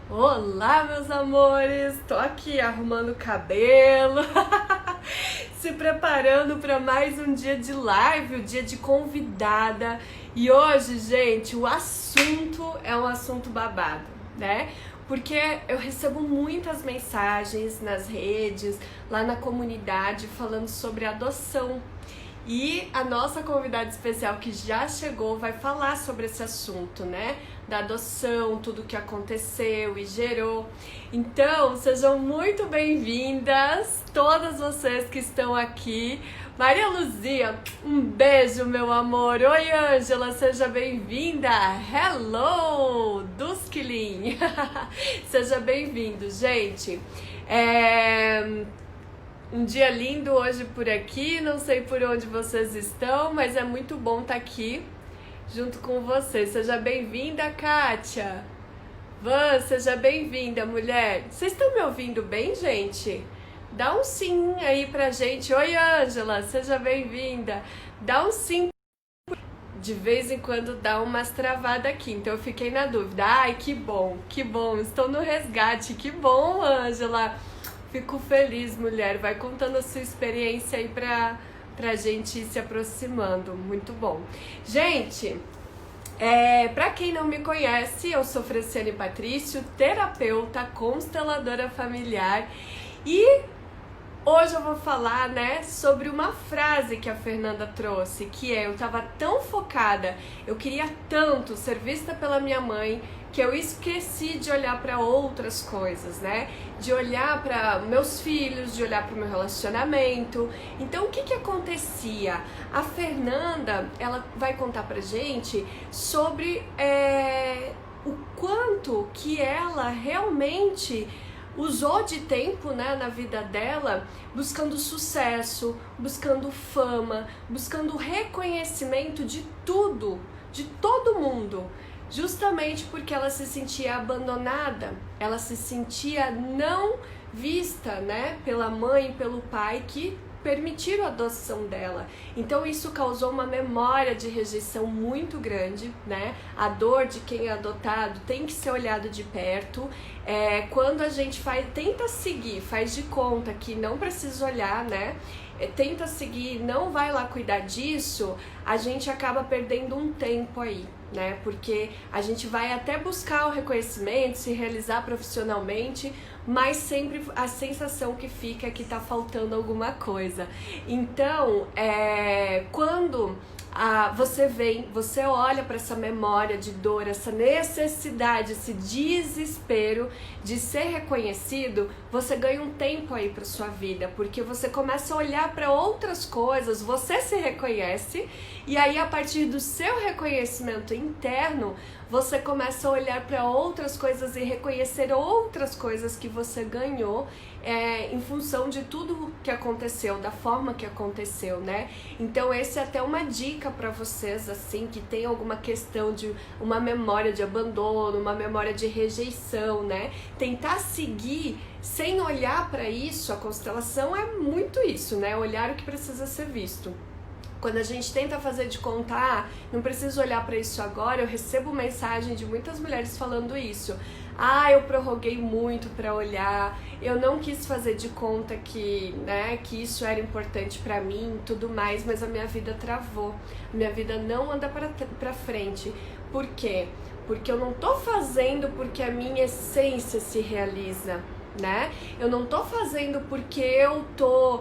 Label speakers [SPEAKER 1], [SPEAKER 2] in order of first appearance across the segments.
[SPEAKER 1] Olá, meus amores! Tô aqui arrumando o cabelo, se preparando para mais um dia de live, o dia de convidada. E hoje, gente, o assunto é um assunto babado, né? Porque eu recebo muitas mensagens nas redes, lá na comunidade, falando sobre adoção. E a nossa convidada especial que já chegou vai falar sobre esse assunto, né? Da adoção, tudo que aconteceu e gerou. Então, sejam muito bem-vindas, todas vocês que estão aqui. Maria Luzia, um beijo, meu amor. Oi, Ângela, seja bem-vinda. Hello, Duskilin. Seja bem-vindo, gente. Um dia lindo hoje por aqui, não sei por onde vocês estão, mas é muito bom estar aqui junto com vocês. Seja bem-vinda, Kátia. Van, seja bem-vinda, mulher. Vocês estão me ouvindo bem, gente? Dá um sim aí pra gente. Oi, Ângela, seja bem-vinda. Dá um sim. De vez em quando dá umas travadas aqui, então eu fiquei na dúvida. Ai, que bom, estou no resgate. Que bom, Ângela. Fico feliz, mulher. Vai contando a sua experiência aí pra gente ir se aproximando. Muito bom. Gente, pra quem não me conhece, eu sou Franciane Patrício, terapeuta, consteladora familiar. E hoje eu vou falar, né, sobre uma frase que a Fernanda trouxe, que é: eu tava tão focada, eu queria tanto ser vista pela minha mãe, que eu esqueci de olhar para outras coisas, né? De olhar para meus filhos, de olhar para o meu relacionamento. Então, o que acontecia? A Fernanda, ela vai contar pra gente sobre o quanto que ela realmente usou de tempo, né, na vida dela, buscando sucesso, buscando fama, buscando reconhecimento de tudo, de todo mundo. Justamente porque ela se sentia abandonada, ela se sentia não vista, né, pela mãe, pelo pai que permitiram a adoção dela. Então isso causou uma memória de rejeição muito grande, né? A dor de quem é adotado tem que ser olhado de perto. Quando a gente tenta seguir, faz de conta que não precisa olhar, né? Tenta seguir, não vai lá cuidar disso, a gente acaba perdendo um tempo aí, né? Porque a gente vai até buscar o reconhecimento, se realizar profissionalmente, mas sempre a sensação que fica é que tá faltando alguma coisa. Então, quando você olha para essa memória de dor, essa necessidade, esse desespero de ser reconhecido, você ganha um tempo aí para sua vida, porque você começa a olhar para outras coisas, você se reconhece, e aí a partir do seu reconhecimento interno, você começa a olhar para outras coisas e reconhecer outras coisas que você ganhou em função de tudo que aconteceu, da forma que aconteceu, né? Então essa é até uma dica para vocês, assim, que tem alguma questão de uma memória de abandono, uma memória de rejeição, né? Tentar seguir sem olhar para isso. A constelação é muito isso, né? Olhar o que precisa ser visto. Quando a gente tenta fazer de conta, não preciso olhar para isso agora, eu recebo mensagem de muitas mulheres falando isso. Eu prorroguei muito para olhar, eu não quis fazer de conta que que isso era importante para mim, tudo mais, mas a minha vida travou, minha vida não anda para frente. Por quê? Porque eu não tô fazendo porque a minha essência se realiza, né? Eu não tô fazendo porque eu tô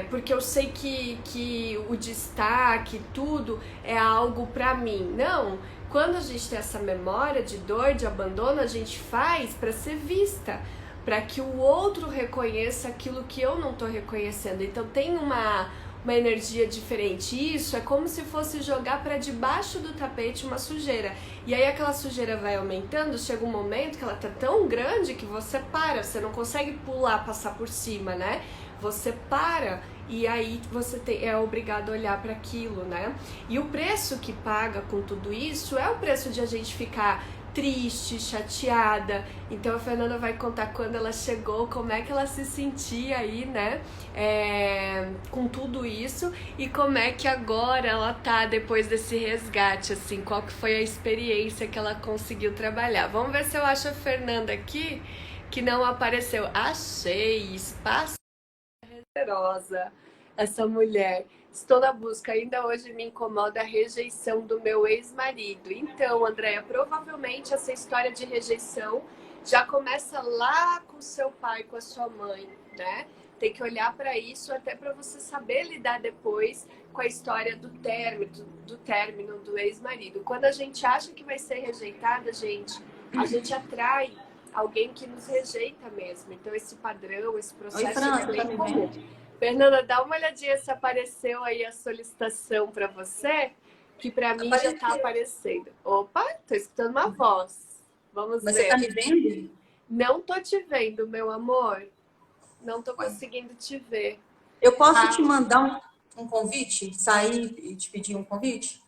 [SPEAKER 1] porque eu sei que o destaque, tudo é algo pra mim. Não, quando a gente tem essa memória de dor, de abandono, a gente faz pra ser vista, pra que o outro reconheça aquilo que eu não tô reconhecendo. Então tem uma energia diferente. Isso é como se fosse jogar para debaixo do tapete uma sujeira. E aí aquela sujeira vai aumentando, chega um momento que ela tá tão grande que você para, você não consegue pular, passar por cima, né? Você para e aí você é obrigado a olhar para aquilo, né? E o preço que paga com tudo isso é o preço de a gente ficar triste, chateada. Então a Fernanda vai contar quando ela chegou, como é que ela se sentia aí, né? Com tudo isso e como é que agora ela tá depois desse resgate, assim, qual que foi a experiência que ela conseguiu trabalhar. Vamos ver se eu acho a Fernanda aqui, que não apareceu. Achei, espaço poderosa essa mulher. Estou na busca, ainda hoje me incomoda a rejeição do meu ex-marido. Então, Andréia, provavelmente essa história de rejeição já começa lá com seu pai, com a sua mãe, né? Tem que olhar para isso até para você saber lidar depois com a história do término do ex-marido. Quando a gente acha que vai ser rejeitada, a gente atrai alguém que nos rejeita mesmo. Então, esse padrão, esse
[SPEAKER 2] Oi,
[SPEAKER 1] processo
[SPEAKER 2] Fran,
[SPEAKER 1] é
[SPEAKER 2] tá
[SPEAKER 1] bem
[SPEAKER 2] me
[SPEAKER 1] comum.
[SPEAKER 2] vendo?
[SPEAKER 1] Fernanda, dá uma olhadinha se apareceu aí a solicitação para você, que para mim já está
[SPEAKER 2] Apareceu.
[SPEAKER 1] aparecendo. Opa, tô escutando uma voz. Vamos
[SPEAKER 2] Mas você tá
[SPEAKER 1] ver.
[SPEAKER 2] me vendo?
[SPEAKER 1] Não tô te vendo, meu amor. Não tô
[SPEAKER 2] Ué.
[SPEAKER 1] conseguindo te ver.
[SPEAKER 2] Eu posso
[SPEAKER 1] Ah,
[SPEAKER 2] te mandar um convite? Sair e te pedir um convite?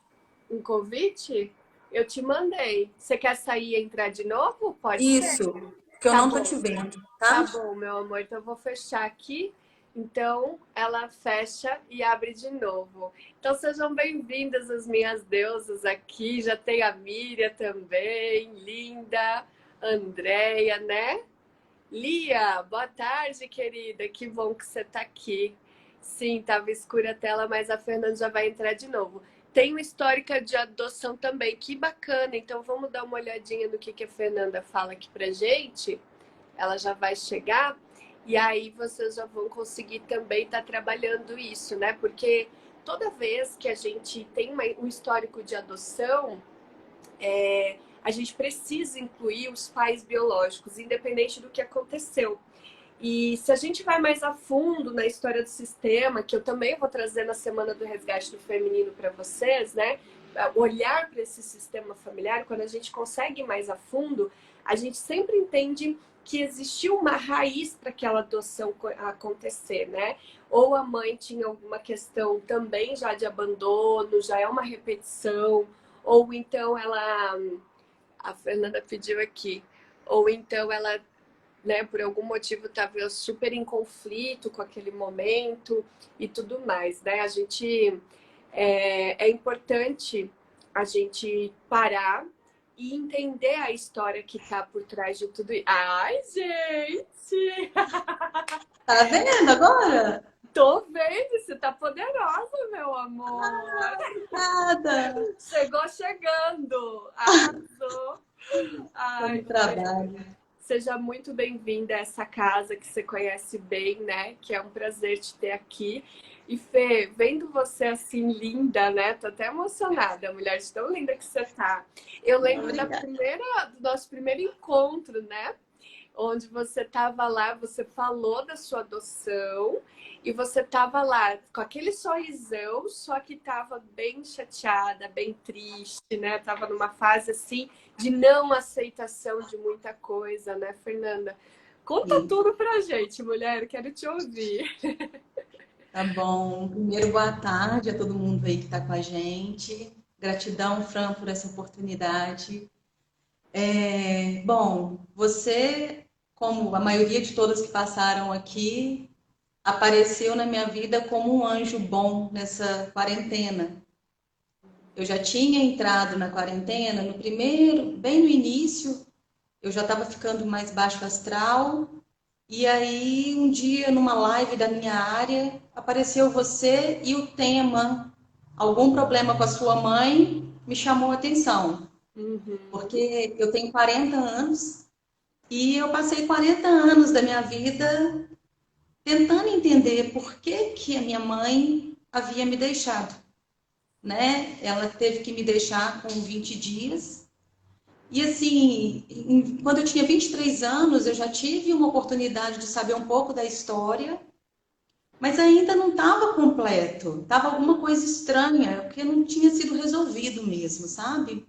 [SPEAKER 1] um convite? Eu te mandei. Você quer sair e entrar de novo? Pode ser.
[SPEAKER 2] Isso, que eu
[SPEAKER 1] Tá
[SPEAKER 2] não tô
[SPEAKER 1] bom.
[SPEAKER 2] te vendo,
[SPEAKER 1] Tá
[SPEAKER 2] tá?
[SPEAKER 1] bom, meu amor. Então eu vou fechar aqui. Então ela fecha e abre de novo. Então sejam bem-vindas as minhas deusas aqui. Já tem a Miriam também, linda, Andréia, né? Lia, boa tarde, querida. Que bom que você tá aqui. Sim, tava escura a tela, mas a Fernanda já vai entrar de novo. Tem uma histórica de adoção também, que bacana. Então vamos dar uma olhadinha no que a Fernanda fala aqui pra gente. Ela já vai chegar e aí vocês já vão conseguir também estar trabalhando isso, né? Porque toda vez que a gente tem um histórico de adoção, a gente precisa incluir os pais biológicos, independente do que aconteceu. E se a gente vai mais a fundo na história do sistema, que eu também vou trazer na Semana do Resgate do Feminino para vocês, né? Olhar para esse sistema familiar, quando a gente consegue ir mais a fundo, a gente sempre entende que existiu uma raiz para aquela adoção acontecer, né? Ou a mãe tinha alguma questão também já de abandono, já é uma repetição, ou então ela, a Fernanda pediu aqui, ou então ela, né, por algum motivo estava super em conflito com aquele momento e tudo mais, né? A gente é importante a gente parar e entender a história que está por trás de tudo isso. Ai, gente!
[SPEAKER 2] Tá vendo agora?
[SPEAKER 1] Tô vendo, você tá poderosa, meu amor.
[SPEAKER 2] Nada.
[SPEAKER 1] Chegou chegando, arrasou.
[SPEAKER 2] Tô
[SPEAKER 1] Ai,
[SPEAKER 2] no trabalho.
[SPEAKER 1] seja muito bem-vinda a essa casa que você conhece bem, né? Que é um prazer te ter aqui. E Fê, vendo você assim linda, né? Tô até emocionada, mulher de tão linda que você tá. Eu lembro
[SPEAKER 2] Obrigada.
[SPEAKER 1] do nosso primeiro encontro, né? Onde você estava lá, você falou da sua adoção e você estava lá com aquele sorrisão, só que estava bem chateada, bem triste, né? Tava numa fase assim de não aceitação de muita coisa, né, Fernanda? Conta
[SPEAKER 2] Sim,
[SPEAKER 1] tudo pra gente, mulher, quero te ouvir.
[SPEAKER 2] tá bom. Primeiro, boa tarde a todo mundo aí que tá com a gente. Gratidão, Fran, por essa oportunidade. Bom, você, como a maioria de todas que passaram aqui, apareceu na minha vida como um anjo bom nessa quarentena. Eu já tinha entrado na quarentena, no primeiro, bem no início, eu já estava ficando mais baixo astral. E aí, um dia, numa live da minha área, apareceu você e o tema, algum problema com a sua mãe, me chamou a atenção.
[SPEAKER 1] Uhum.
[SPEAKER 2] Porque eu tenho 40 anos e eu passei 40 anos da minha vida tentando entender por que que a minha mãe havia me deixado, né? Ela teve que me deixar com 20 dias. E assim, quando eu tinha 23 anos, eu já tive uma oportunidade de saber um pouco da história, mas ainda não estava completo. Estava alguma coisa estranha, porque não tinha sido resolvido mesmo, sabe?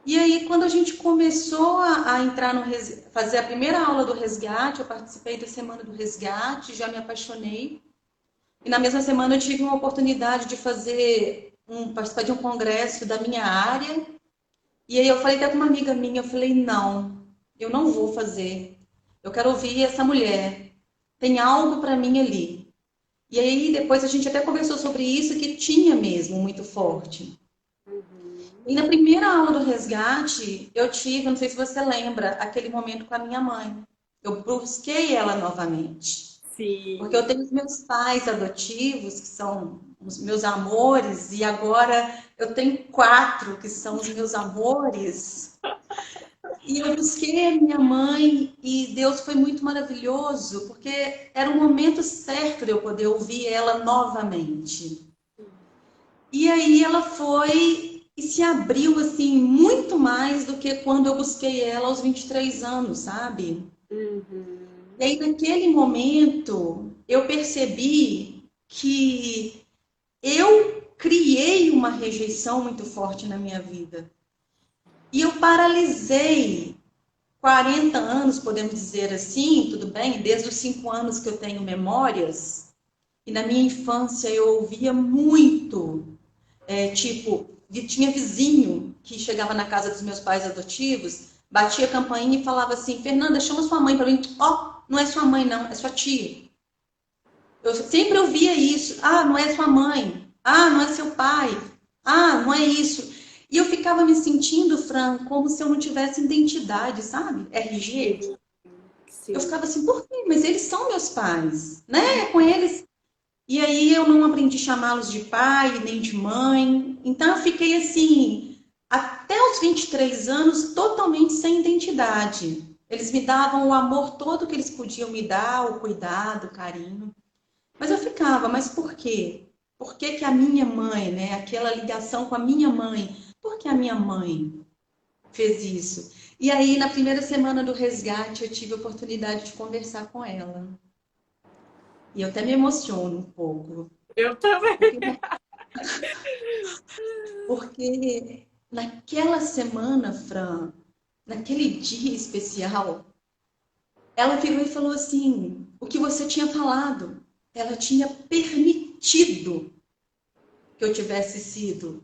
[SPEAKER 2] E aí, quando a gente começou a entrar no fazer a primeira aula do resgate, eu participei da semana do resgate, já me apaixonei. E na mesma semana eu tive uma oportunidade de participar de um congresso da minha área. E aí eu falei até com uma amiga minha, eu falei, não, eu não vou fazer. Eu quero ouvir essa mulher. Tem algo para mim ali. E aí depois a gente até conversou sobre isso, que tinha mesmo muito forte.
[SPEAKER 1] Uhum.
[SPEAKER 2] E na primeira aula do resgate, eu tive, não sei se você lembra, aquele momento com a minha mãe. Eu busquei ela novamente. Porque eu
[SPEAKER 1] Sim.
[SPEAKER 2] tenho os meus pais adotivos, que são os meus amores, e agora eu tenho quatro que são os meus amores. E eu busquei a minha mãe e Deus foi muito maravilhoso, porque era o momento certo de eu poder ouvir ela novamente. E aí ela foi e se abriu assim muito mais do que quando eu busquei ela aos 23 anos, sabe?
[SPEAKER 1] Uhum.
[SPEAKER 2] E aí naquele momento eu percebi que eu criei uma rejeição muito forte na minha vida. E eu paralisei 40 anos, podemos dizer assim, tudo bem? Desde os 5 anos que eu tenho memórias. E na minha infância eu ouvia muito, tipo, tinha vizinho que chegava na casa dos meus pais adotivos, batia a campainha e falava assim, Fernanda, chama sua mãe para mim. Ó, oh, não é sua mãe não, é sua tia. Eu sempre ouvia isso. Ah, não é sua mãe. Ah, não é seu pai. Ah, não é isso. E eu ficava me sentindo, Fran, como se eu não tivesse identidade, sabe? RG.
[SPEAKER 1] Sim.
[SPEAKER 2] Eu
[SPEAKER 1] Sim.
[SPEAKER 2] ficava assim, por quê? Mas eles são meus pais, né? Com eles. E aí eu não aprendi a chamá-los de pai, nem de mãe. Então eu fiquei assim, até os 23 anos, totalmente sem identidade. Eles me davam o amor todo que eles podiam me dar, o cuidado, o carinho. Mas eu ficava, mas por quê? Por que que a minha mãe, né? Aquela ligação com a minha mãe, por que a minha mãe fez isso? E aí, na primeira semana do resgate, eu tive a oportunidade de conversar com ela. E eu até me emociono um pouco.
[SPEAKER 1] Eu também.
[SPEAKER 2] Porque, porque naquela semana, Fran, naquele dia especial, ela virou e falou assim: o que você tinha falado, ela tinha permitido que eu tivesse sido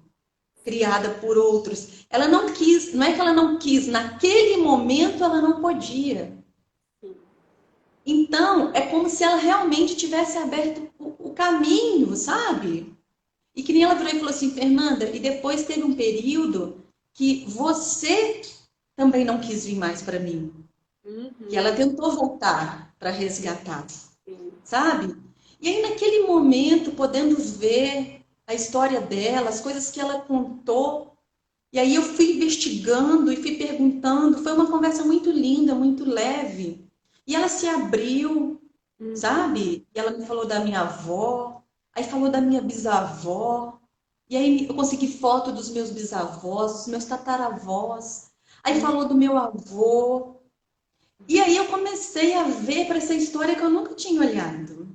[SPEAKER 2] criada por outros. Ela não quis, não é que ela não quis, naquele momento ela não podia. Então, é como se ela realmente tivesse aberto o caminho, sabe? E que nem ela virou e falou assim, Fernanda, e depois teve um período que você também não quis vir mais para mim. Que ela
[SPEAKER 1] Uhum.
[SPEAKER 2] tentou voltar para resgatar,
[SPEAKER 1] Sim.
[SPEAKER 2] sabe? E aí, naquele momento, podendo ver a história dela, as coisas que ela contou, e aí eu fui investigando e fui perguntando. Foi uma conversa muito linda, muito leve. E ela se abriu,
[SPEAKER 1] Uhum.
[SPEAKER 2] sabe? E ela me falou da minha avó, aí falou da minha bisavó. E aí eu consegui foto dos meus bisavós, dos meus tataravós. Aí
[SPEAKER 1] Uhum.
[SPEAKER 2] falou do meu avô. E aí eu comecei a ver para essa história que eu nunca tinha olhado.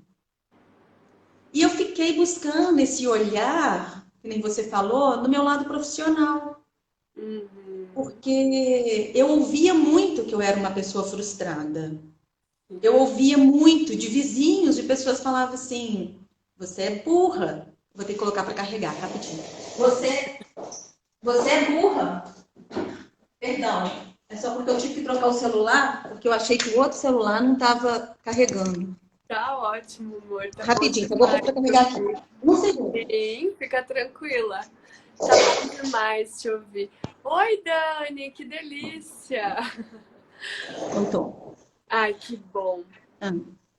[SPEAKER 2] E eu fiquei buscando esse olhar, que nem você falou, no meu lado profissional.
[SPEAKER 1] Uhum.
[SPEAKER 2] Porque eu ouvia muito que eu era uma pessoa frustrada. Eu ouvia muito de vizinhos, de pessoas que falavam assim: você é burra. Vou ter que colocar para carregar rapidinho. Você, você é burra. Perdão. É só porque eu tive que trocar o celular, porque eu achei que o outro celular não estava carregando.
[SPEAKER 1] Tá ótimo, amor. Tá bom
[SPEAKER 2] Rapidinho, só vou
[SPEAKER 1] demais
[SPEAKER 2] para
[SPEAKER 1] te
[SPEAKER 2] carregar aqui.
[SPEAKER 1] ouvir.
[SPEAKER 2] Um segundo.
[SPEAKER 1] Sim, fica tranquila. Tá bom demais te ouvir. Oi, Dani, que delícia!
[SPEAKER 2] Voltou.
[SPEAKER 1] Ai, que bom.
[SPEAKER 2] Ah.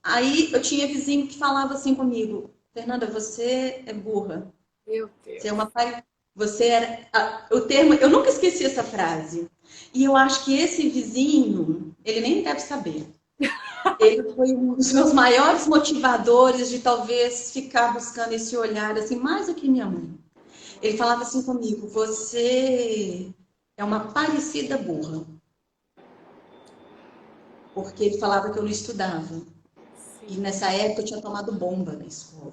[SPEAKER 2] Aí eu tinha vizinho que falava assim comigo: Fernanda, você é burra.
[SPEAKER 1] Meu
[SPEAKER 2] Você é
[SPEAKER 1] Deus.
[SPEAKER 2] uma pai. Você era. O termo. Eu nunca esqueci essa frase. E eu acho que esse vizinho, ele nem deve saber. Ele foi um dos meus maiores motivadores de talvez ficar buscando esse olhar, assim, mais do que minha mãe. Ele falava assim comigo: você é uma parecida burra. Porque ele falava que eu não estudava. E
[SPEAKER 1] Sim.
[SPEAKER 2] nessa época eu tinha tomado bomba na escola,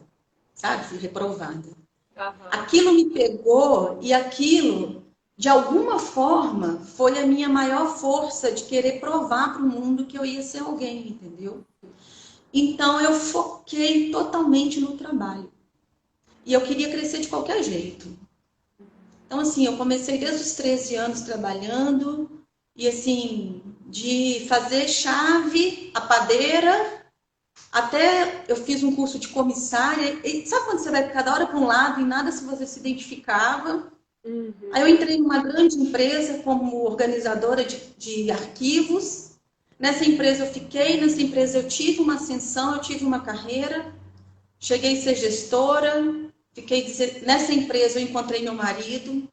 [SPEAKER 2] sabe? Fui reprovada.
[SPEAKER 1] Aham.
[SPEAKER 2] Aquilo me pegou e aquilo, de alguma forma, foi a minha maior força de querer provar para o mundo que eu ia ser alguém, entendeu? Então eu foquei totalmente no trabalho. E eu queria crescer de qualquer jeito. Então, assim, eu comecei desde os 13 anos trabalhando e, assim, de fazer chave, a padeira, até eu fiz um curso de comissária. E sabe quando você vai cada hora para um lado e nada se você se identificava? Aí eu
[SPEAKER 1] Uhum.
[SPEAKER 2] entrei numa grande empresa como organizadora de arquivos. Nessa empresa eu fiquei, nessa empresa eu tive uma ascensão, eu tive uma carreira, cheguei a ser gestora, nessa empresa eu encontrei meu marido,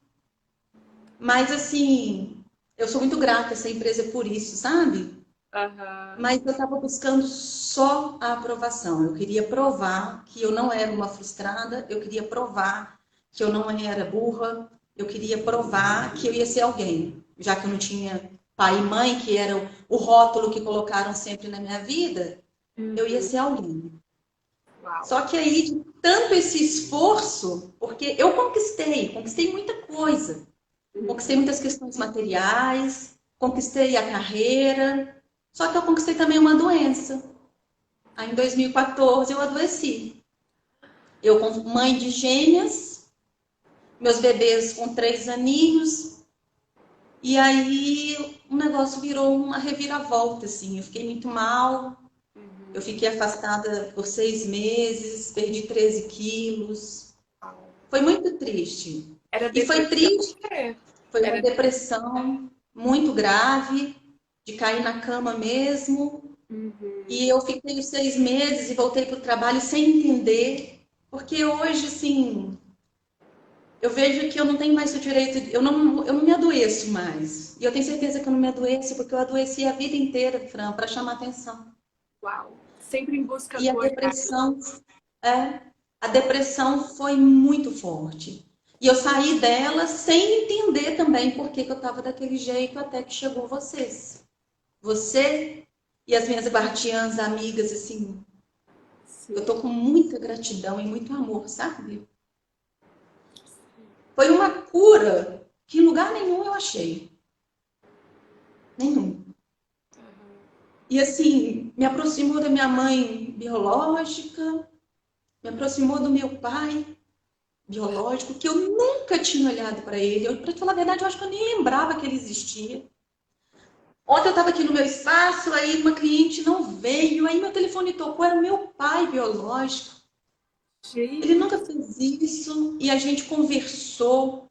[SPEAKER 2] mas assim, eu sou muito grata a essa empresa por isso, sabe?
[SPEAKER 1] Aham.
[SPEAKER 2] Mas eu estava buscando só a aprovação. Eu queria provar que eu não era uma frustrada, eu queria provar que eu não era burra, eu queria provar que eu ia ser alguém, já que eu não tinha pai e mãe, que era o rótulo que colocaram sempre na minha vida, eu ia
[SPEAKER 1] Uhum.
[SPEAKER 2] ser alguém.
[SPEAKER 1] Uau.
[SPEAKER 2] Só que aí, de tanto esse esforço, porque eu conquistei muita coisa. Conquistei
[SPEAKER 1] Uhum.
[SPEAKER 2] muitas questões materiais, conquistei a carreira, só que eu conquistei também uma doença. Aí em 2014 eu adoeci. Eu, como mãe de gêmeas, meus bebês com 3 aninhos, e aí o negócio virou uma reviravolta, assim. Eu fiquei muito mal, eu fiquei afastada por 6 meses, perdi 13 quilos. Foi muito triste.
[SPEAKER 1] Era
[SPEAKER 2] E foi
[SPEAKER 1] depressão?
[SPEAKER 2] triste, foi uma
[SPEAKER 1] Era.
[SPEAKER 2] depressão muito grave, de cair na cama mesmo.
[SPEAKER 1] Uhum.
[SPEAKER 2] E eu fiquei os 6 meses e voltei para o trabalho sem entender, porque hoje, assim, eu vejo que eu não tenho mais o direito, eu não me adoeço mais. E eu tenho certeza que eu não me adoeço, porque eu adoeci a vida inteira, Fran, para chamar atenção.
[SPEAKER 1] Uau. Sempre em busca
[SPEAKER 2] E
[SPEAKER 1] do olhar.
[SPEAKER 2] é, a depressão foi muito forte. E eu saí dela sem entender também por que que eu estava daquele jeito, até que chegou vocês. Você e as minhas guardiãs, amigas, assim, eu
[SPEAKER 1] Sim.
[SPEAKER 2] tô com muita gratidão e muito amor, sabe? Foi uma cura que em lugar nenhum eu achei. Nenhum. E assim, me aproximou da minha mãe biológica, me aproximou do meu pai biológico, que eu nunca tinha olhado para ele. Para te falar a verdade, eu acho que eu nem lembrava que ele existia. Ontem eu estava aqui no meu espaço, aí uma cliente não veio, aí meu telefone tocou, era o meu pai biológico. Ele
[SPEAKER 1] Gente.
[SPEAKER 2] nunca fez isso e a gente conversou.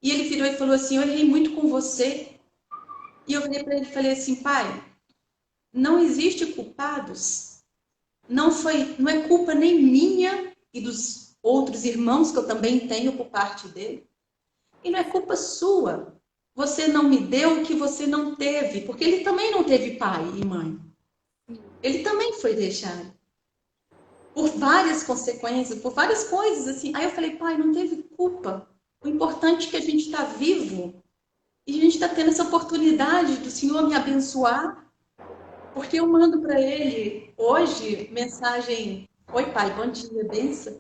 [SPEAKER 2] E ele virou e falou assim: Eu errei muito com você. E eu virei para ele e falei assim: Pai, não existe culpados. Não é culpa nem minha e dos outros irmãos que eu também tenho por parte dele. E não é culpa sua. Você não me deu o que você não teve, porque ele também não teve pai e mãe. Ele também foi deixado por várias consequências, por várias coisas assim. Aí eu falei: Pai, não teve culpa. O importante é que a gente está vivo e a gente está tendo essa oportunidade do Senhor me abençoar. Porque eu mando para ele hoje mensagem: Oi, pai, bom dia, benção.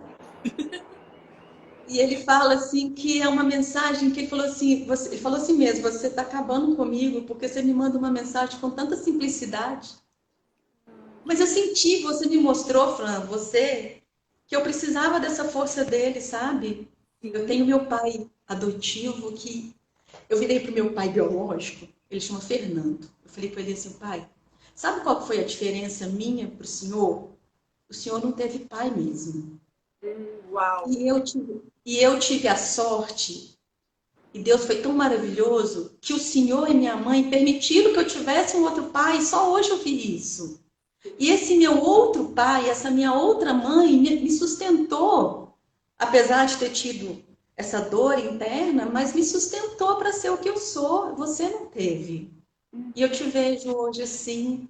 [SPEAKER 2] E ele fala assim que é uma mensagem que ele falou assim, ele falou assim mesmo: você está acabando comigo porque você me manda uma mensagem com tanta simplicidade. Mas eu senti, você me mostrou, Fran, você, que eu precisava dessa força dele, sabe? Eu
[SPEAKER 1] Sim.
[SPEAKER 2] tenho meu pai adotivo que eu virei para o meu pai biológico, ele chama Fernando. Eu falei para ele assim: pai, sabe qual foi a diferença minha para o senhor? O senhor não teve pai mesmo.
[SPEAKER 1] Uau.
[SPEAKER 2] E eu tive a sorte, e Deus foi tão maravilhoso, que o senhor e minha mãe permitiram que eu tivesse um outro pai, e só hoje eu vi isso. E esse meu outro pai, essa minha outra mãe, me sustentou, apesar de ter tido essa dor interna, mas me sustentou para ser o que eu sou. Você não teve. E eu te vejo hoje assim,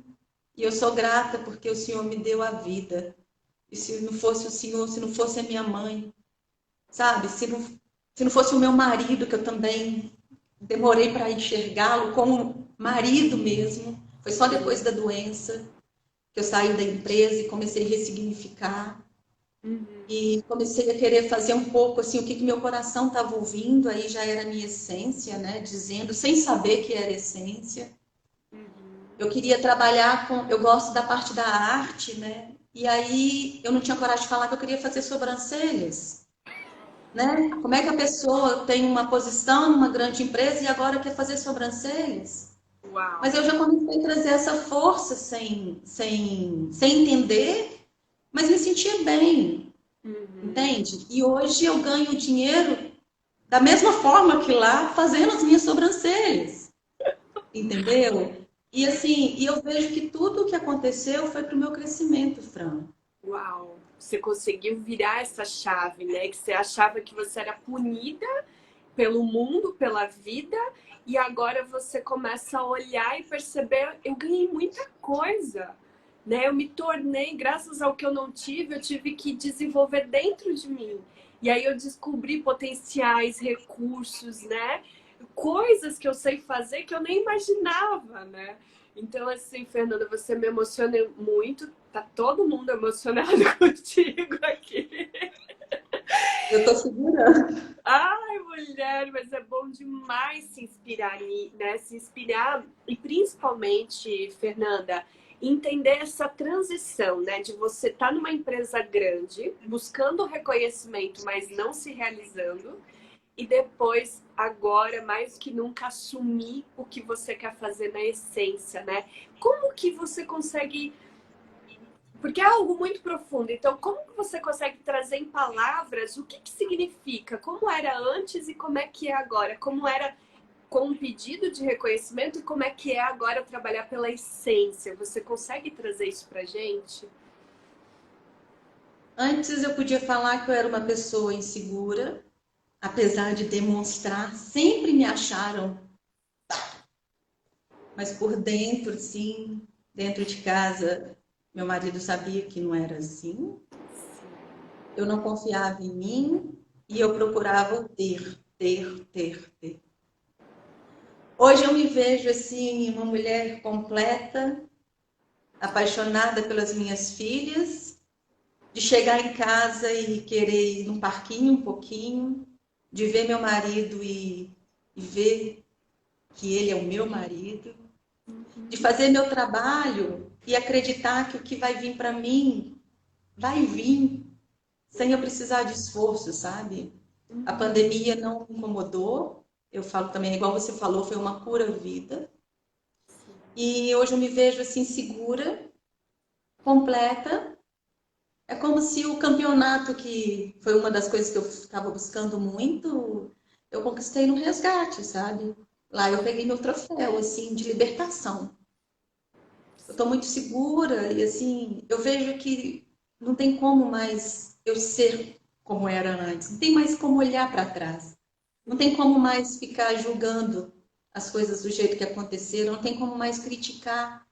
[SPEAKER 2] e eu sou grata porque o Senhor me deu a vida. E se não fosse o Senhor, se não fosse a minha mãe, sabe? Se não fosse o meu marido, que eu também demorei para enxergá-lo como marido mesmo, foi só depois da doença que eu saí da empresa e comecei a ressignificar. E comecei a querer fazer um pouco assim o que meu coração estava ouvindo, aí já era a minha essência, né? Dizendo, sem saber que era essência. Eu queria trabalhar eu gosto da parte da arte, né? E aí eu não tinha coragem de falar que eu queria fazer sobrancelhas. né? Como é que a pessoa tem uma posição numa grande empresa e agora quer fazer sobrancelhas?
[SPEAKER 1] Uau.
[SPEAKER 2] Mas eu já comecei a trazer essa força sem entender, mas me sentia bem,
[SPEAKER 1] Uhum.
[SPEAKER 2] entende? E hoje eu ganho dinheiro da mesma forma que lá, fazendo as minhas sobrancelhas, entendeu? E assim, e eu vejo que tudo o que aconteceu foi para o meu crescimento, Fran.
[SPEAKER 1] Uau. Você conseguiu virar essa chave, né? Que você achava que você era punida pelo mundo, pela vida, e agora você começa a olhar e perceber, eu ganhei muita coisa, né? Eu me tornei, graças ao que eu não tive, eu tive que desenvolver dentro de mim. E aí eu descobri potenciais, recursos, né? Coisas que eu sei fazer que eu nem imaginava, né? Então, assim, Fernanda, você me emociona muito. Tá todo mundo emocionado contigo aqui.
[SPEAKER 2] Eu estou segurando.
[SPEAKER 1] Ai, mulher, mas é bom demais se inspirar, né? Se inspirar e principalmente, Fernanda, entender essa transição, né? De você estar numa empresa grande, buscando reconhecimento, mas não se realizando, e depois, agora, mais que nunca, assumir o que você quer fazer na essência, né? Como que você consegue, porque é algo muito profundo. Então, como que você consegue trazer em palavras o que significa? Como era antes e como é que é agora? Como era com um pedido de reconhecimento e como é que é agora trabalhar pela essência? Você consegue trazer isso pra gente?
[SPEAKER 2] Antes eu podia falar que eu era uma pessoa insegura, apesar de demonstrar, sempre me acharam, mas por dentro, sim, dentro de casa, meu marido sabia que não era assim. Eu não confiava em mim e eu procurava o ter. Hoje eu me vejo assim, uma mulher completa, apaixonada pelas minhas filhas, de chegar em casa e querer ir num parquinho um pouquinho, de ver meu marido e ver que ele é o meu marido, de fazer meu trabalho e acreditar que o que vai vir para mim vai vir sem eu precisar de esforço, sabe? A pandemia não me incomodou. Eu falo também, igual você falou, foi uma pura vida. E hoje eu me vejo assim segura, completa. É como se o campeonato, que foi uma das coisas que eu estava buscando muito, eu conquistei no resgate, sabe? Lá eu peguei meu troféu, assim, de libertação. Eu estou muito segura e, assim, eu vejo que não tem como mais eu ser como era antes. Não tem mais como olhar para trás. Não tem como mais ficar julgando as coisas do jeito que aconteceram. Não tem como mais criticar.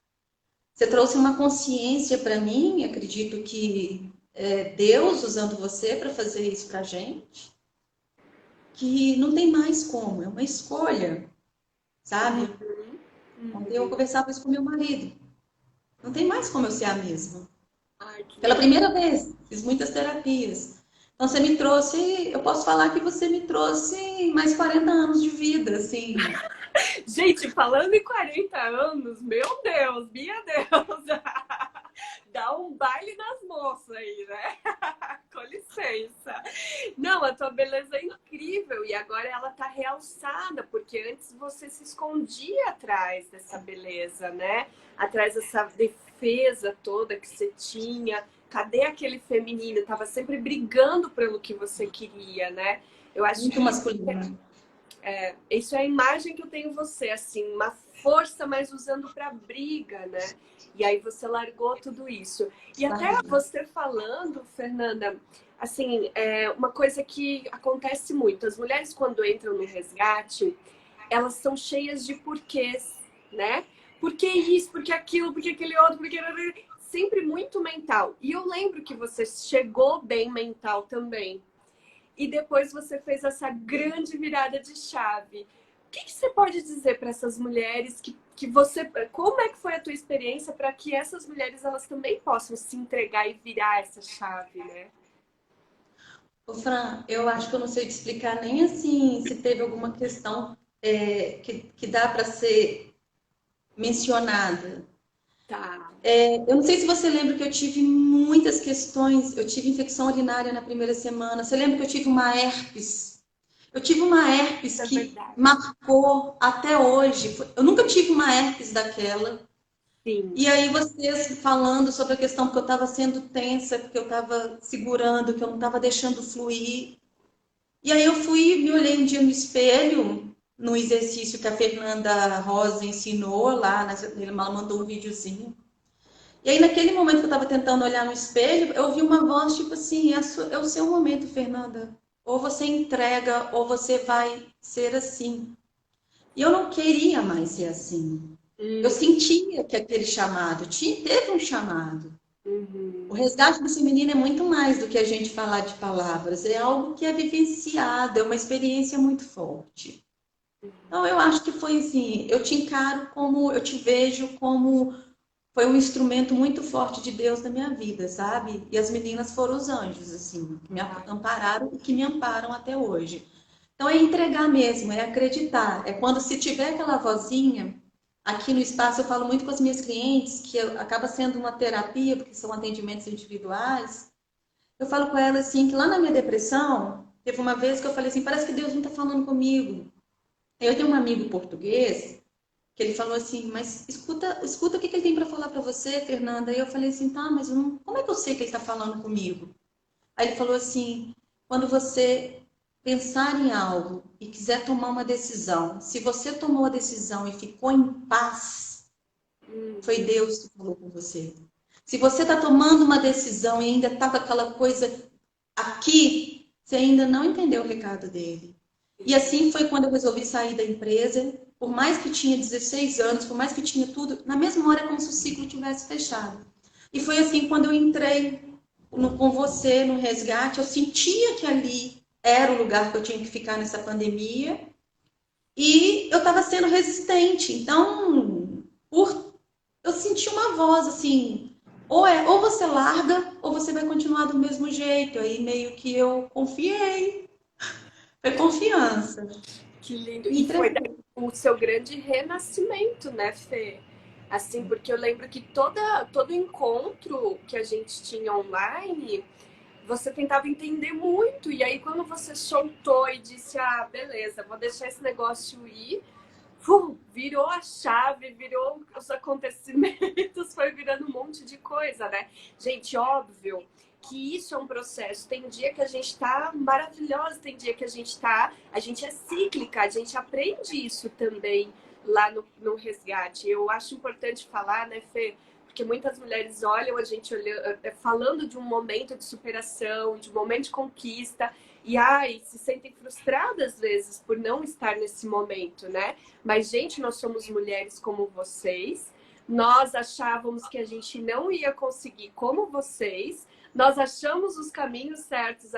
[SPEAKER 2] Você trouxe uma consciência para mim, acredito que é Deus usando você para fazer isso para a gente, que não tem mais como, é uma escolha, sabe?
[SPEAKER 1] Uhum,
[SPEAKER 2] Ontem eu
[SPEAKER 1] uhum.
[SPEAKER 2] conversava isso com meu marido. Não tem mais como eu ser a mesma.
[SPEAKER 1] Ai, que
[SPEAKER 2] Pela
[SPEAKER 1] legal.
[SPEAKER 2] primeira vez, fiz muitas terapias. Então você me trouxe, eu posso falar que você me trouxe mais 40 anos de vida, assim.
[SPEAKER 1] Gente, falando em 40 anos, meu Deus, minha Deus. Dá um baile nas moças aí, né? Com licença. Não, a tua beleza é incrível e agora ela tá realçada, porque antes você se escondia atrás dessa beleza, né? Atrás dessa defesa toda que você tinha. Cadê aquele feminino? Tava sempre brigando pelo que você queria, né? Eu acho
[SPEAKER 2] Muito
[SPEAKER 1] que
[SPEAKER 2] masculina.
[SPEAKER 1] isso é a imagem que eu tenho você, assim, uma força, mas usando para briga, né? E aí você largou tudo isso. E até
[SPEAKER 2] Larguei.
[SPEAKER 1] você falando, Fernanda, assim, é uma coisa que acontece muito. As mulheres, quando entram no resgate, elas são cheias de porquês, né? Por que isso, por que aquilo, por que aquele outro, por que... Sempre muito mental. E eu lembro que você chegou bem mental também e depois você fez essa grande virada de chave. O que você pode dizer para essas mulheres que você, como é que foi a tua experiência para que essas mulheres elas também possam se entregar e virar essa chave, né?
[SPEAKER 2] Ô, Fran, eu acho que eu não sei te explicar nem assim se teve alguma questão que dá para ser mencionada.
[SPEAKER 1] Tá.
[SPEAKER 2] Eu não sei se você lembra que eu tive muitas questões. Eu tive infecção urinária na primeira semana. Você lembra que eu tive uma herpes? Eu tive uma herpes
[SPEAKER 1] É
[SPEAKER 2] que
[SPEAKER 1] verdade.
[SPEAKER 2] marcou até hoje. Eu nunca tive uma herpes daquela.
[SPEAKER 1] Sim.
[SPEAKER 2] E aí vocês falando sobre a questão que eu estava sendo tensa, que eu estava segurando, que eu não estava deixando fluir. E aí eu fui, me olhei um dia no espelho, no exercício que a Fernanda Rosa ensinou lá, ela mandou um videozinho. E aí naquele momento que eu estava tentando olhar no espelho, eu ouvi uma voz tipo assim, é o seu momento, Fernanda. Ou você entrega, ou você vai ser assim. E eu não queria mais ser assim. Eu
[SPEAKER 1] Hum,
[SPEAKER 2] sentia que aquele chamado, teve um chamado. O
[SPEAKER 1] uhum.
[SPEAKER 2] resgate do feminino é muito mais do que a gente falar de palavras, é algo que é vivenciado, é uma experiência muito forte. Então eu acho que foi assim, eu te encaro como, eu te vejo como foi um instrumento muito forte de Deus na minha vida, sabe? E as meninas foram os anjos, assim, que me
[SPEAKER 1] Ai,
[SPEAKER 2] ampararam e que me amparam até hoje. Então é entregar mesmo, é acreditar. É quando se tiver aquela vozinha, aqui no espaço eu falo muito com as minhas clientes, que acaba sendo uma terapia, porque são atendimentos individuais. Eu falo com elas assim, que lá na minha depressão, teve uma vez que eu falei assim, parece que Deus não está falando comigo. Eu tenho um amigo português que ele falou assim, mas escuta o que ele tem para falar para você, Fernanda. E eu falei assim, tá, mas como é que eu sei que ele está falando comigo? Aí ele falou assim, quando você pensar em algo e quiser tomar uma decisão, se você tomou a decisão e ficou em paz, foi
[SPEAKER 1] uhum.
[SPEAKER 2] Deus que falou com você. Se você está tomando uma decisão e ainda está com aquela coisa aqui, você ainda não entendeu o recado dele. E assim foi quando eu resolvi sair da empresa. Por mais que tinha 16 anos, por mais que tinha tudo, na mesma hora é como se o ciclo tivesse fechado. E foi assim quando eu entrei com você no resgate, eu sentia que ali era o lugar que eu tinha que ficar nessa pandemia e eu estava sendo resistente. Então, eu senti uma voz assim, ou você larga ou você vai continuar do mesmo jeito. Aí meio que eu confiei, foi confiança.
[SPEAKER 1] Que lindo.
[SPEAKER 2] Me
[SPEAKER 1] E foi
[SPEAKER 2] entreguei.
[SPEAKER 1] o seu grande renascimento, né, Fê? Assim, porque eu lembro que todo encontro que a gente tinha online, você tentava entender muito. E aí, quando você soltou e disse, ah, beleza, vou deixar esse negócio ir, virou a chave, virou os acontecimentos, foi virando um monte de coisa, né? Gente, óbvio que isso é um processo. Tem dia que a gente tá maravilhosa, tem dia que a gente é cíclica, a gente aprende isso também lá no resgate. Eu acho importante falar, né, Fê? Porque muitas mulheres olham a gente falando de um momento de superação, de um momento de conquista, e ai, se sentem frustradas às vezes por não estar nesse momento, né? Mas, gente, nós somos mulheres como vocês. Nós achávamos que a gente não ia conseguir como vocês. Nós achamos os caminhos certos,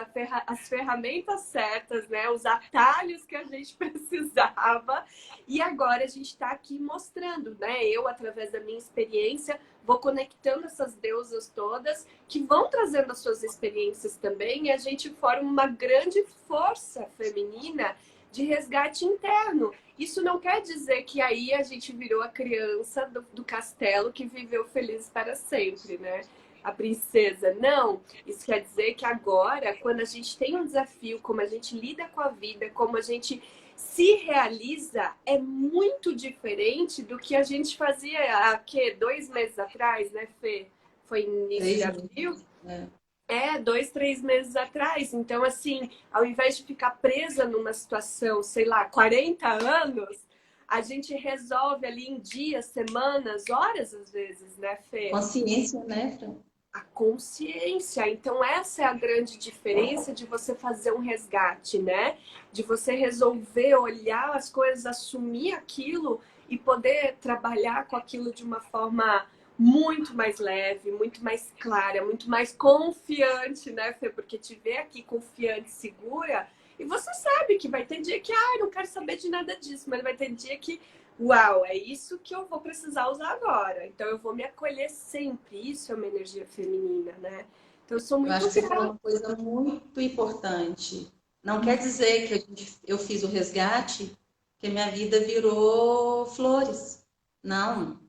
[SPEAKER 1] as ferramentas certas, né? Os atalhos que a gente precisava. E agora a gente está aqui mostrando, né? Eu, através da minha experiência, vou conectando essas deusas todas que vão trazendo as suas experiências também. E a gente forma uma grande força feminina de resgate interno. Isso não quer dizer que aí a gente virou a criança do castelo que viveu feliz para sempre, né? A princesa. Não. Isso quer dizer que agora, quando a gente tem um desafio, como a gente lida com a vida, como a gente se realiza, é muito diferente do que a gente fazia há, 2 meses atrás, né, Fê? Foi início de
[SPEAKER 2] 3 meses.
[SPEAKER 1] abril?
[SPEAKER 2] É.
[SPEAKER 1] 2, 3 meses atrás. Então, assim, ao invés de ficar presa numa situação, sei lá, 40 anos, a gente resolve ali em dias, semanas, horas às vezes, né, Fê?
[SPEAKER 2] Consciência, né, Fran?
[SPEAKER 1] A consciência. Então, essa é a grande diferença de você fazer um resgate, né? De você resolver olhar as coisas, assumir aquilo e poder trabalhar com aquilo de uma forma muito mais leve, muito mais clara, muito mais confiante, né, Fê? Porque te ver aqui confiante, segura, e você sabe que vai ter dia que, não quero saber de nada disso, mas vai ter dia que uau, é isso que eu vou precisar usar agora. Então eu vou me acolher sempre. Isso é uma energia feminina, né? Então eu sou
[SPEAKER 2] Eu acho
[SPEAKER 1] muito
[SPEAKER 2] que você falou
[SPEAKER 1] grata.
[SPEAKER 2] uma coisa muito importante. Não quer dizer que eu fiz o resgate, que a minha vida virou flores. Não.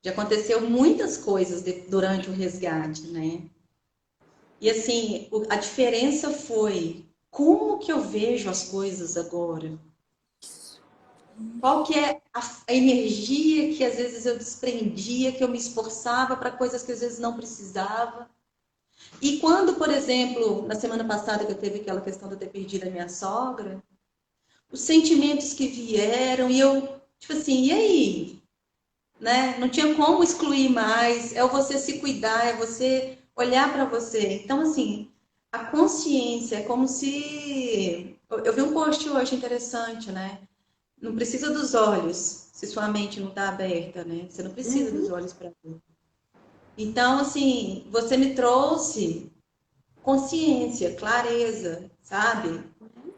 [SPEAKER 2] Já aconteceu muitas coisas durante o resgate, né? E assim, a diferença foi como que eu vejo as coisas agora? Qual que é a energia que às vezes eu desprendia, que eu me esforçava para coisas que às vezes não precisava? E quando, por exemplo, na semana passada que eu teve aquela questão de eu ter perdido a minha sogra, os sentimentos que vieram e eu, tipo assim, e aí? Né? Não tinha como excluir mais, é você se cuidar, é você olhar para você. Então, assim, a consciência é como se. Eu vi um post hoje interessante, né? Não precisa dos olhos se sua mente não está aberta, né? Você não precisa dos
[SPEAKER 1] Uhum.
[SPEAKER 2] olhos para ver. Então, assim, você me trouxe consciência, clareza, sabe?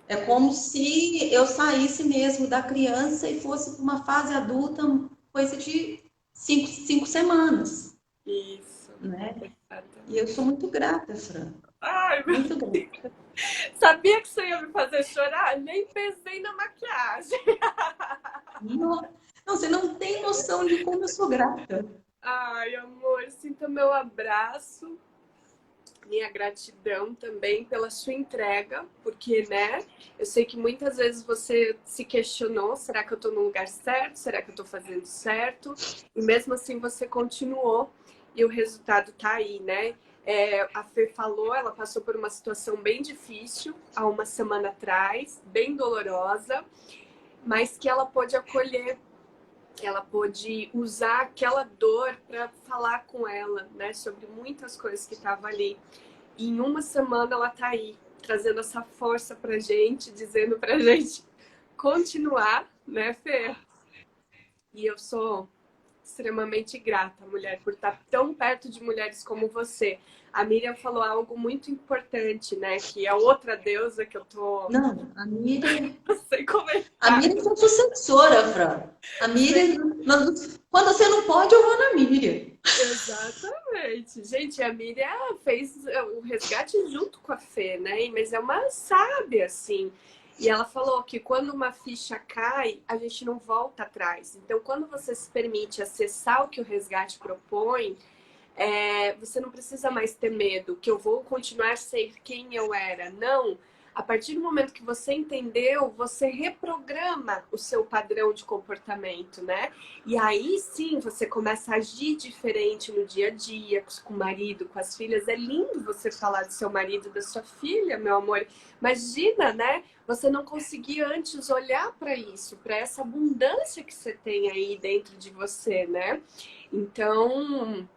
[SPEAKER 2] É como se eu saísse mesmo da criança e fosse para uma fase adulta, coisa de 5 semanas,
[SPEAKER 1] Isso,
[SPEAKER 2] né? E eu
[SPEAKER 1] exatamente.
[SPEAKER 2] sou muito grata, Fran,
[SPEAKER 1] Ai, meu
[SPEAKER 2] muito grata.
[SPEAKER 1] Deus. Sabia que isso ia me fazer chorar? Nem pensei na maquiagem.
[SPEAKER 2] Não, não, você não tem noção de como eu sou grata.
[SPEAKER 1] Ai, amor, sinta meu abraço, minha gratidão também pela sua entrega, porque, né, eu sei que muitas vezes você se questionou, será que eu tô no lugar certo? Será que eu tô fazendo certo? E mesmo assim você continuou e o resultado tá aí, né? A Fê falou, ela passou por uma situação bem difícil há uma semana atrás, bem dolorosa, mas que ela pôde acolher, ela pôde usar aquela dor para falar com ela, né, sobre muitas coisas que estavam ali. E em uma semana ela tá aí, trazendo essa força pra gente, dizendo pra gente continuar, né, Fê? E eu sou extremamente grata, mulher, por estar tão perto de mulheres como você. A Miriam falou algo muito importante, né? Que a outra deusa que eu tô
[SPEAKER 2] Não,
[SPEAKER 1] sem
[SPEAKER 2] A
[SPEAKER 1] comentar.
[SPEAKER 2] Miriam é sua sucessora, Fran. A
[SPEAKER 1] Sem...
[SPEAKER 2] Miriam, quando você não pode, eu vou na Miriam.
[SPEAKER 1] Exatamente. Gente, a Miriam fez o resgate junto com a Fê, né? Mas é uma sábia, assim. E ela falou que quando uma ficha cai, a gente não volta atrás. Então, quando você se permite acessar o que o resgate propõe, você não precisa mais ter medo que eu vou continuar a ser quem eu era. Não. A partir do momento que você entendeu, você reprograma o seu padrão de comportamento, né? E aí sim você começa a agir diferente no dia a dia, com o marido, com as filhas. É lindo você falar do seu marido, da sua filha, meu amor. Imagina, né? Você não conseguia antes olhar para isso, para essa abundância que você tem aí dentro de você, né? Então,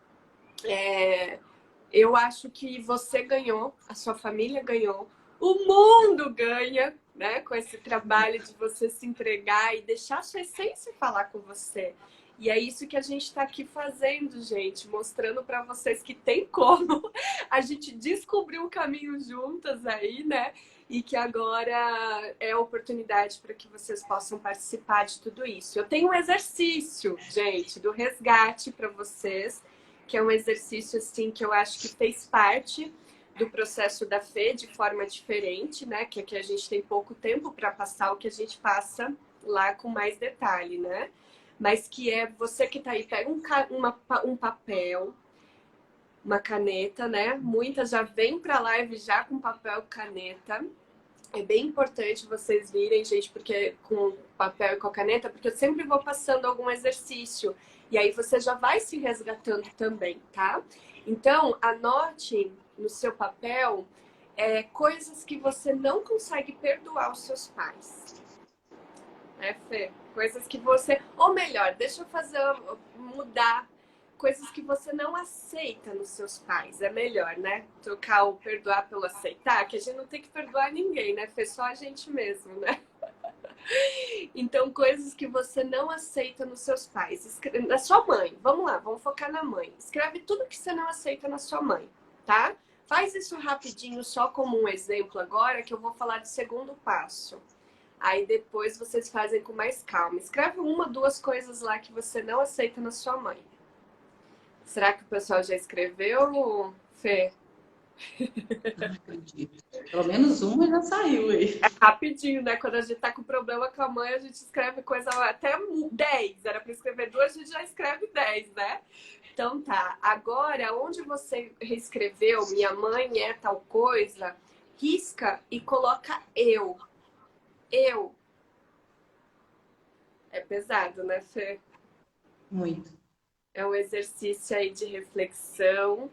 [SPEAKER 1] eu acho que você ganhou, a sua família ganhou, o mundo ganha, né? Com esse trabalho de você se entregar e deixar a sua essência falar com você. E é isso que a gente está aqui fazendo, gente, mostrando para vocês que tem como. A gente descobriu o caminho juntas aí, né? E que agora é a oportunidade para que vocês possam participar de tudo isso. Eu tenho um exercício, gente, do resgate para vocês, que é um exercício assim que eu acho que fez parte do processo da Fê de forma diferente, né? Que aqui a gente tem pouco tempo para passar o que a gente passa lá com mais detalhe, né? Mas que é você que tá aí, pega um papel, uma caneta, né? Muitas já vêm para a live já com papel e caneta. É bem importante vocês virem, gente, porque com papel e com a caneta, porque eu sempre vou passando algum exercício. E aí você já vai se resgatando também, tá? Então, anote no seu papel coisas que você não consegue perdoar os seus pais. Né, Fê? Coisas que você. Ou melhor, deixa eu fazer mudar. Coisas que você não aceita nos seus pais. É melhor, né? Trocar o perdoar pelo aceitar, que a gente não tem que perdoar ninguém, né? Fê? Só a gente mesmo, né? Então, coisas que você não aceita nos seus pais. Na sua mãe. Vamos lá, vamos focar na mãe. Escreve tudo que você não aceita na sua mãe, tá? Faz isso rapidinho, só como um exemplo agora, que eu vou falar do segundo passo. Aí depois vocês fazem com mais calma. Escreve uma, duas coisas lá que você não aceita na sua mãe. Será que o pessoal já escreveu, Fê?
[SPEAKER 2] Não acredito. Pelo menos uma já saiu aí.
[SPEAKER 1] Rapidinho, né? Quando a gente tá com problema com a mãe, a gente escreve coisa até 10. Era para escrever duas, a gente já escreve 10, né? onde você reescreveu minha mãe é tal coisa, risca e coloca eu. Eu. É pesado, né, Fê?
[SPEAKER 2] Muito.
[SPEAKER 1] É um exercício aí de reflexão,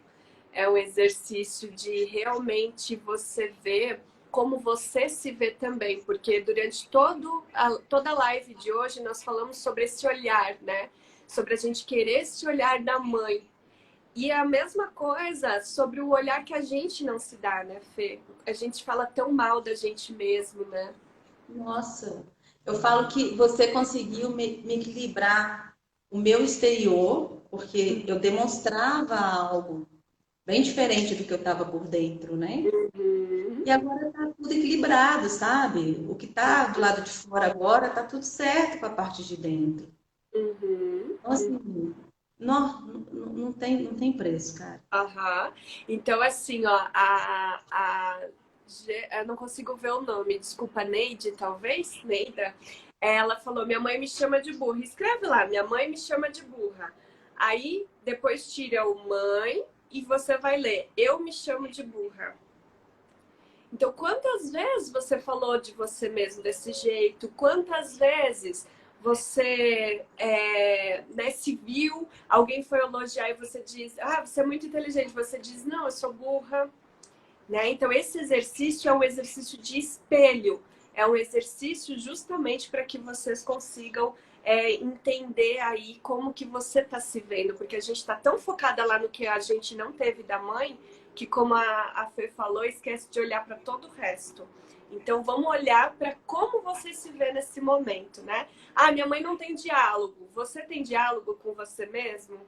[SPEAKER 1] é um exercício de realmente você ver como você se vê também, porque durante toda a live de hoje nós falamos sobre esse olhar, né? Sobre a gente querer esse olhar da mãe. E é a mesma coisa sobre o olhar que a gente não se dá, né, Fê? A gente fala tão mal da gente mesmo, né?
[SPEAKER 2] Nossa, eu falo que você conseguiu me equilibrar o meu exterior, porque eu demonstrava algo bem diferente do que eu estava por dentro, né?
[SPEAKER 1] Uhum,
[SPEAKER 2] E agora tá tudo equilibrado, sabe? O que tá do lado de fora agora tá tudo certo com a parte de dentro.
[SPEAKER 1] uhum,
[SPEAKER 2] Então, assim, não tem preço, cara.
[SPEAKER 1] aham. Então, assim, ó, eu não consigo ver o nome, desculpa, Neide, talvez? Neida? Ela falou: minha mãe me chama de burra. Escreve lá, minha mãe me chama de burra. Aí, depois tira o mãe e você vai ler: eu me chamo de burra. Então, quantas vezes você falou de você mesmo desse jeito? Quantas vezes você né, se viu, alguém foi elogiar e você diz, ah, você é muito inteligente. Você diz, não, eu sou burra. Né? Então, esse exercício é um exercício de espelho. É um exercício justamente para que vocês consigam entender aí como que você está se vendo. Porque a gente está tão focada lá no que a gente não teve da mãe, que como a Fê falou, esquece de olhar para todo o resto. Então, vamos olhar para como você se vê nesse momento, né? Ah, minha mãe não tem diálogo. Você tem diálogo com você mesmo?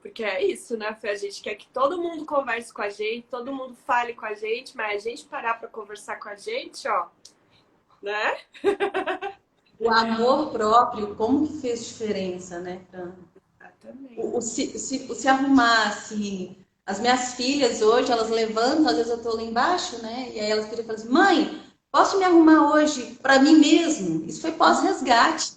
[SPEAKER 1] Porque é isso, né, Fê? A gente quer que todo mundo converse com a gente, todo mundo fale com a gente, mas a gente parar para conversar com a gente, ó, né?
[SPEAKER 2] O amor próprio, como que fez diferença, né, Fran?
[SPEAKER 1] Exatamente.
[SPEAKER 2] Se arrumar, assim, as minhas filhas hoje, elas levantam, às vezes eu tô lá embaixo, né? E aí elas viram e falam assim, mãe, posso me arrumar hoje para mim mesmo? Isso foi pós-resgate.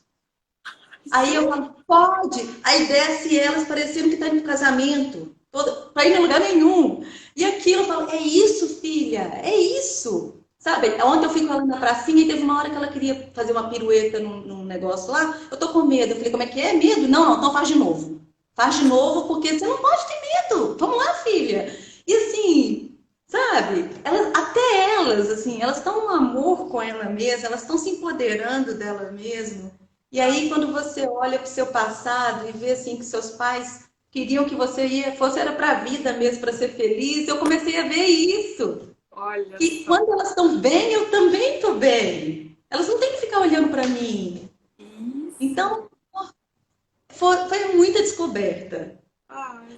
[SPEAKER 2] Aí eu falo, pode. Aí desce elas parecendo que tá indo pro casamento, pra ir em lugar nenhum. E aquilo eu falo, é isso, filha, é isso. Sabe, ontem eu fui com ela na pracinha e teve uma hora que ela queria fazer uma pirueta num negócio lá. Eu tô com medo. Eu falei, como é que é? Medo? Não, não, então faz de novo. Faz de novo, porque você não pode ter medo. Vamos lá, filha. E assim, sabe, até elas, assim, elas estão um amor com ela mesma, elas estão se empoderando dela mesma. E aí, quando você olha para o seu passado e vê assim que seus pais queriam que você fosse era para a vida mesmo, para ser feliz, eu comecei a ver isso.
[SPEAKER 1] Olha
[SPEAKER 2] Que
[SPEAKER 1] só.
[SPEAKER 2] quando elas estão bem, eu também estou bem. Elas não têm que ficar olhando para mim.
[SPEAKER 1] Isso.
[SPEAKER 2] Então, foi muita descoberta.
[SPEAKER 1] Ai,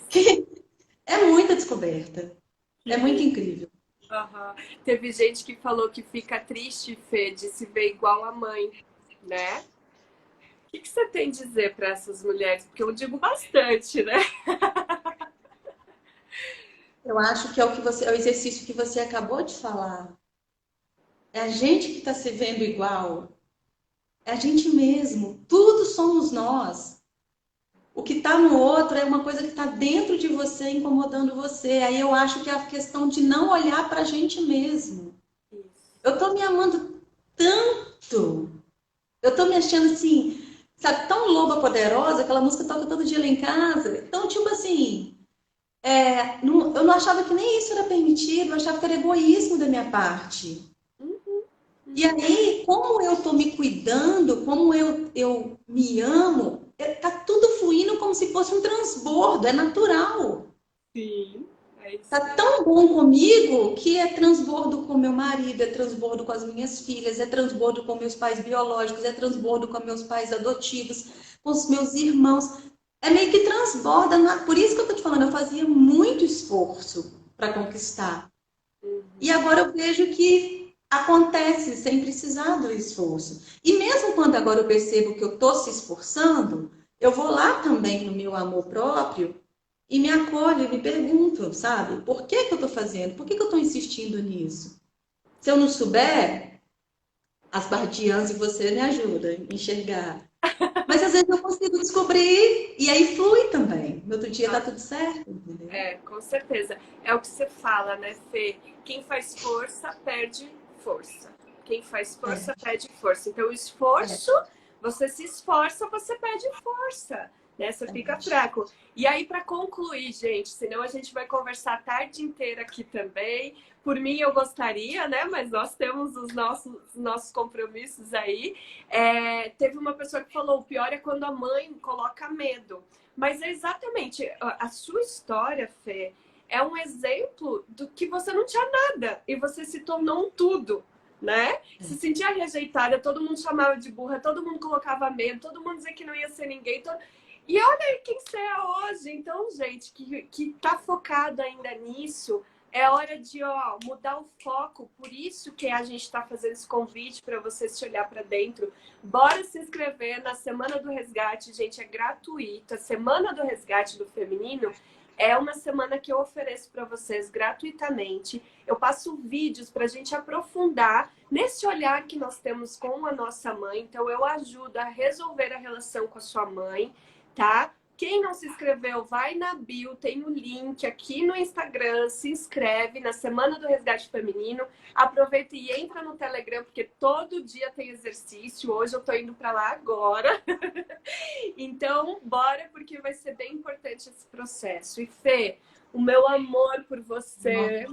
[SPEAKER 2] É muita descoberta.
[SPEAKER 1] que
[SPEAKER 2] É muito
[SPEAKER 1] lindo.
[SPEAKER 2] incrível.
[SPEAKER 1] Aham. Teve gente que falou que fica triste, Fê, de se ver igual a mãe, né? O que você tem a dizer para essas mulheres? Porque eu digo bastante, né?
[SPEAKER 2] Eu acho que é o exercício que você acabou de falar. É a gente que está se vendo igual. É a gente mesmo. Tudo somos nós. O que está no outro é uma coisa que está dentro de você, incomodando você. Aí eu acho que é a questão de não olhar para a gente mesmo.
[SPEAKER 1] Isso.
[SPEAKER 2] Eu estou me amando tanto. Eu estou me achando assim, sabe, tão loba poderosa, aquela música toca todo dia lá em casa. Então, tipo assim, eu não achava que nem isso era permitido, eu achava que era egoísmo da minha parte.
[SPEAKER 1] Uhum,
[SPEAKER 2] E
[SPEAKER 1] uhum.
[SPEAKER 2] aí, como eu estou me cuidando, como eu me amo, tá tudo fluindo como se fosse um transbordo, é natural.
[SPEAKER 1] Sim, é isso
[SPEAKER 2] Tá
[SPEAKER 1] mesmo.
[SPEAKER 2] tão bom comigo que é transbordo com meu marido, é transbordo com as minhas filhas, é transbordo com meus pais biológicos, é transbordo com meus pais adotivos, com os meus irmãos. É meio que transborda. Por isso que eu tô te falando, eu fazia muito esforço para conquistar. E
[SPEAKER 1] Uhum.
[SPEAKER 2] agora eu vejo que acontece sem precisar do esforço. E mesmo quando agora eu percebo que eu estou se esforçando, eu vou lá também no meu amor próprio e me acolho e me pergunto, sabe? Por que que eu estou fazendo? Por que que eu estou insistindo nisso? Se eu não souber, as guardiãs e você me ajudam a enxergar. Mas às vezes eu consigo descobrir e aí flui também. no outro dia tá tudo certo, entendeu?
[SPEAKER 1] Com certeza. É o que você fala, né, Fê? Quem faz força, perde força. Quem faz força,
[SPEAKER 2] É,
[SPEAKER 1] perde força. Então, o esforço, você se esforça, você perde força, né? Você fica
[SPEAKER 2] exatamente.
[SPEAKER 1] fraco. E aí, para concluir, gente, senão a gente vai conversar a tarde inteira aqui também. Por mim, eu gostaria, né? Mas nós temos os nossos compromissos aí. Teve uma pessoa que falou: o pior é quando a mãe coloca medo. Mas é exatamente a sua história, Fê, é um exemplo do que você não tinha nada e você se tornou um tudo, né? Se
[SPEAKER 2] É.
[SPEAKER 1] sentia rejeitada, todo mundo chamava de burra, todo mundo colocava medo, todo mundo dizia que não ia ser ninguém. E olha aí quem você é hoje. Então, gente, que tá focado ainda nisso, é hora de mudar o foco. Por isso que a gente está fazendo esse convite para você se olhar para dentro. Bora se inscrever na Semana do Resgate, gente, é gratuita. A Semana do Resgate do Feminino é uma semana que eu ofereço para vocês gratuitamente. Eu passo vídeos para a gente aprofundar nesse olhar que nós temos com a nossa mãe. Então, eu ajudo a resolver a relação com a sua mãe, tá? Quem não se inscreveu, vai na bio, tem o link aqui no Instagram, se inscreve na Semana do Resgate Feminino, aproveita e entra no Telegram, porque todo dia tem exercício, hoje eu tô indo para lá agora. Então, bora, porque vai ser bem importante esse processo. E Fê, o meu amor por você,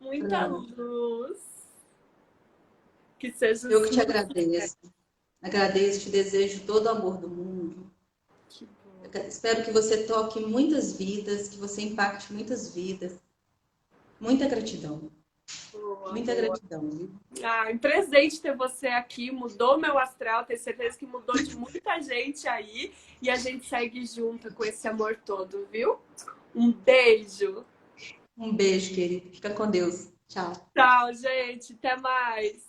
[SPEAKER 1] muita luz, que seja
[SPEAKER 2] Eu que te
[SPEAKER 1] assim.
[SPEAKER 2] agradeço. Agradeço, te desejo todo o amor do mundo.
[SPEAKER 1] Que bom.
[SPEAKER 2] Eu espero que você toque muitas vidas, que você impacte muitas vidas. Muita gratidão.
[SPEAKER 1] Oh,
[SPEAKER 2] Muita
[SPEAKER 1] amor.
[SPEAKER 2] gratidão, viu?
[SPEAKER 1] Um presente ter você aqui, mudou meu astral, tenho certeza que mudou de muita gente aí. E a gente segue junto com esse amor todo, viu? Um beijo.
[SPEAKER 2] Um beijo, querido. Fica com Deus. Tchau.
[SPEAKER 1] Tchau, gente. Até mais.